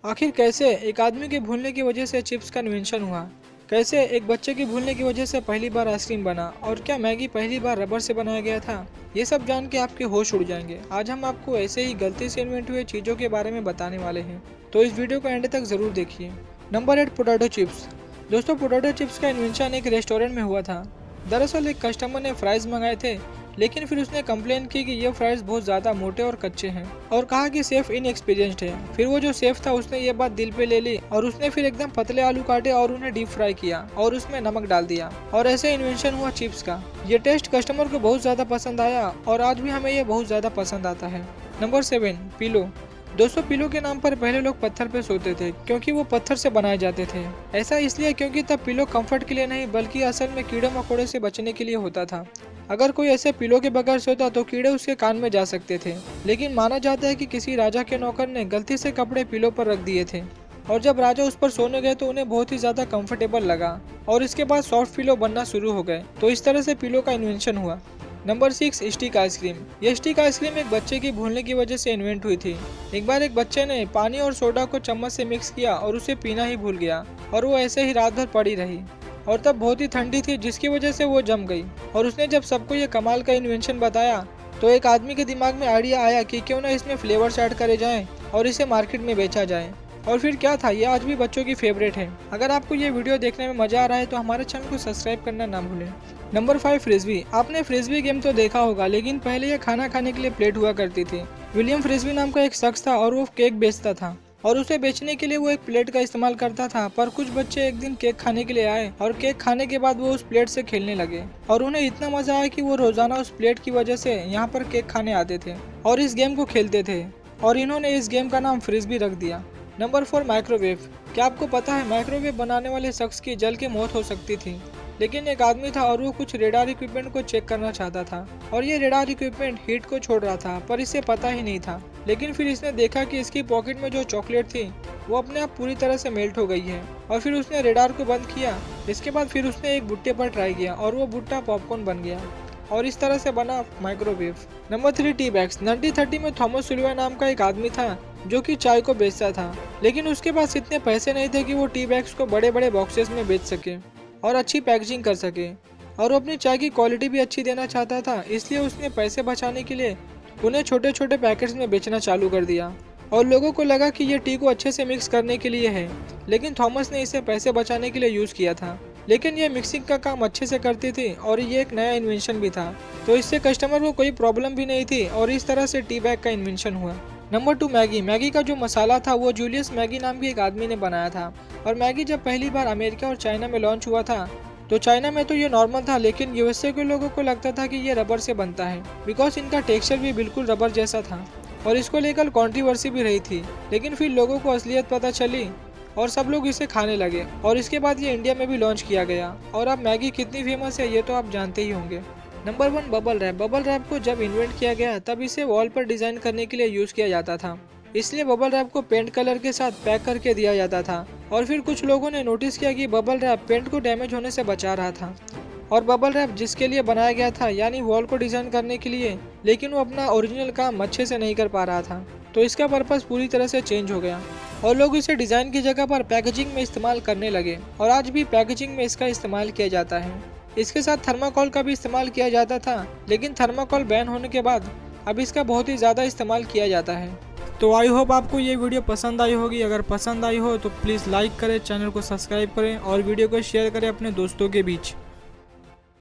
आखिर कैसे एक आदमी के भूलने की वजह से चिप्स का इन्वेंशन हुआ, कैसे एक बच्चे की भूलने की वजह से पहली बार आइसक्रीम बना और क्या मैगी पहली बार रबर से बनाया गया था, ये सब जान के आपके होश उड़ जाएंगे। आज हम आपको ऐसे ही गलती से इन्वेंट हुए चीज़ों के बारे में बताने वाले हैं, तो इस वीडियो को एंड तक ज़रूर देखिए। Number 8, potato chips. दोस्तों, पोटैटो चिप्स का इन्वेंशन एक रेस्टोरेंट में हुआ था। दरअसल एक कस्टमर ने फ्राइज मंगाए थे, लेकिन फिर उसने कंप्लेन की कि ये फ्राइज बहुत ज़्यादा मोटे और कच्चे हैं और कहा कि शेफ इनएक्सपीरियंस्ड है। फिर वो जो शेफ था उसने ये बात दिल पे ले ली और उसने फिर एकदम पतले आलू काटे और उन्हें डीप फ्राई किया और उसमें नमक डाल दिया और ऐसे इन्वेंशन हुआ चिप्स का। ये टेस्ट कस्टमर को बहुत ज़्यादा पसंद आया और आज भी हमें ये बहुत ज़्यादा पसंद आता है। Number 7, pillow. दोस्तों, पिलो के नाम पर पहले लोग पत्थर पे सोते थे क्योंकि वो पत्थर से बनाए जाते थे। ऐसा इसलिए क्योंकि तब पिलो कंफर्ट के लिए नहीं बल्कि असल में कीड़े मकोड़े से बचने के लिए होता था। अगर कोई ऐसे पिलो के बगैर सोता तो कीड़े उसके कान में जा सकते थे। लेकिन माना जाता है कि किसी राजा के नौकर ने गलती से कपड़े पिलो पर रख दिए थे और जब राजा उस पर सोने गए तो उन्हें बहुत ही ज्यादा कंफर्टेबल लगा और इसके बाद सॉफ्ट पिलो बनना शुरू हो गए। तो इस तरह से पिलो का इन्वेंशन हुआ। Number 6, stick ice cream. ये स्टिक आइसक्रीम एक बच्चे की भूलने की वजह से इन्वेंट हुई थी। एक बार एक बच्चे ने पानी और सोडा को चम्मच से मिक्स किया और उसे पीना ही भूल गया और वो ऐसे ही रात भर पड़ी रही और तब बहुत ही ठंडी थी जिसकी वजह से वो जम गई। और उसने जब सबको ये कमाल का इन्वेंशन बताया तो एक आदमी के दिमाग में आइडिया आया कि क्यों ना इसमें फ्लेवर्स ऐड करे जाएं और इसे मार्केट में बेचा जाए। और फिर क्या था, ये आज भी बच्चों की फेवरेट है। अगर आपको ये वीडियो देखने में मजा आ रहा है तो हमारे चैनल को सब्सक्राइब करना ना भूलें। Number 5, frisbee. आपने फ्रिस्बी गेम तो देखा होगा, लेकिन पहले ये खाना खाने के लिए प्लेट हुआ करती थी। विलियम फ्रिस्बी नाम का एक शख्स था और वो केक बेचता था और उसे बेचने के लिए वो एक प्लेट का इस्तेमाल करता था। पर कुछ बच्चे एक दिन केक खाने के लिए आए और केक खाने के बाद वो उस प्लेट से खेलने लगे और उन्हें इतना मजा आया कि वो रोजाना उस प्लेट की वजह से यहाँ पर केक खाने आते थे और इस गेम को खेलते थे और इन्होंने इस गेम का नाम फ्रिस्बी रख दिया। Number 4, microwave. क्या आपको पता है माइक्रोवेव बनाने वाले शख्स की जल के मौत हो सकती थी, लेकिन एक आदमी था और वो कुछ रेडार इक्विपमेंट को चेक करना चाहता था और ये रेडार इक्विपमेंट हीट को छोड़ रहा था पर इसे पता ही नहीं था। लेकिन फिर इसने देखा कि इसकी पॉकेट में जो चॉकलेट थी वो अपने आप पूरी तरह से मेल्ट हो गई है और फिर उसने रेडार को बंद किया। इसके बाद फिर उसने एक भुट्टे पर ट्राई किया और वो भुट्टा पॉपकॉर्न बन गया और इस तरह से बना माइक्रोवेव। Number 3, tea bags. 1930 में थॉमस सुलिवान नाम का एक आदमी था जो कि चाय को बेचता था, लेकिन उसके पास इतने पैसे नहीं थे कि वो टी बैग्स को बड़े बड़े बॉक्सेस में बेच सके और अच्छी पैकेजिंग कर सके और वो अपनी चाय की क्वालिटी भी अच्छी देना चाहता था। इसलिए उसने पैसे बचाने के लिए उन्हें छोटे छोटे पैकेट्स में बेचना चालू कर दिया और लोगों को लगा कि ये टी को अच्छे से मिक्स करने के लिए है, लेकिन थॉमस ने इसे पैसे बचाने के लिए यूज़ किया था। लेकिन ये मिक्सिंग का काम अच्छे से करती थी और ये एक नया इन्वेंशन भी था, तो इससे कस्टमर को कोई प्रॉब्लम भी नहीं थी और इस तरह से टी बैग का इन्वेंशन हुआ। Number 2, Maggi. मैगी का जो मसाला था वो जूलियस मैगी नाम के एक आदमी ने बनाया था और मैगी जब पहली बार अमेरिका और चाइना में लॉन्च हुआ था तो चाइना में तो ये नॉर्मल था, लेकिन यूएसए के लोगों को लगता था कि ये रबर से बनता है बिकॉज इनका टेक्सचर भी बिल्कुल रबर जैसा था और इसको लेकर कंट्रोवर्सी भी रही थी। लेकिन फिर लोगों को असलियत पता चली और सब लोग इसे खाने लगे और इसके बाद ये इंडिया में भी लॉन्च किया गया और अब मैगी कितनी फेमस है ये तो आप जानते ही होंगे। Number 1, bubble wrap. Bubble wrap को जब इन्वेंट किया गया तब इसे वॉल पर डिजाइन करने के लिए यूज किया जाता था, इसलिए बबल रैप को पेंट कलर के साथ पैक करके दिया जाता था और फिर कुछ लोगों ने नोटिस किया कि बबल रैप पेंट को डैमेज होने से बचा रहा था और बबल रैप जिसके लिए बनाया गया था यानी वॉल को डिजाइन करने के लिए, लेकिन वो अपना ओरिजिनल काम अच्छे से नहीं कर पा रहा था, तो इसका पर्पस पूरी तरह से चेंज हो गया और लोग इसे डिजाइन की जगह पर पैकेजिंग में इस्तेमाल करने लगे और आज भी पैकेजिंग में इसका इस्तेमाल किया जाता है। इसके साथ थर्माकोल का भी इस्तेमाल किया जाता था, लेकिन थर्माकोल बैन होने के बाद अब इसका बहुत ही ज़्यादा इस्तेमाल किया जाता है। तो आई होप आपको ये वीडियो पसंद आई होगी। अगर पसंद आई हो तो प्लीज़ लाइक करें, चैनल को सब्सक्राइब करें और वीडियो को शेयर करें अपने दोस्तों के बीच।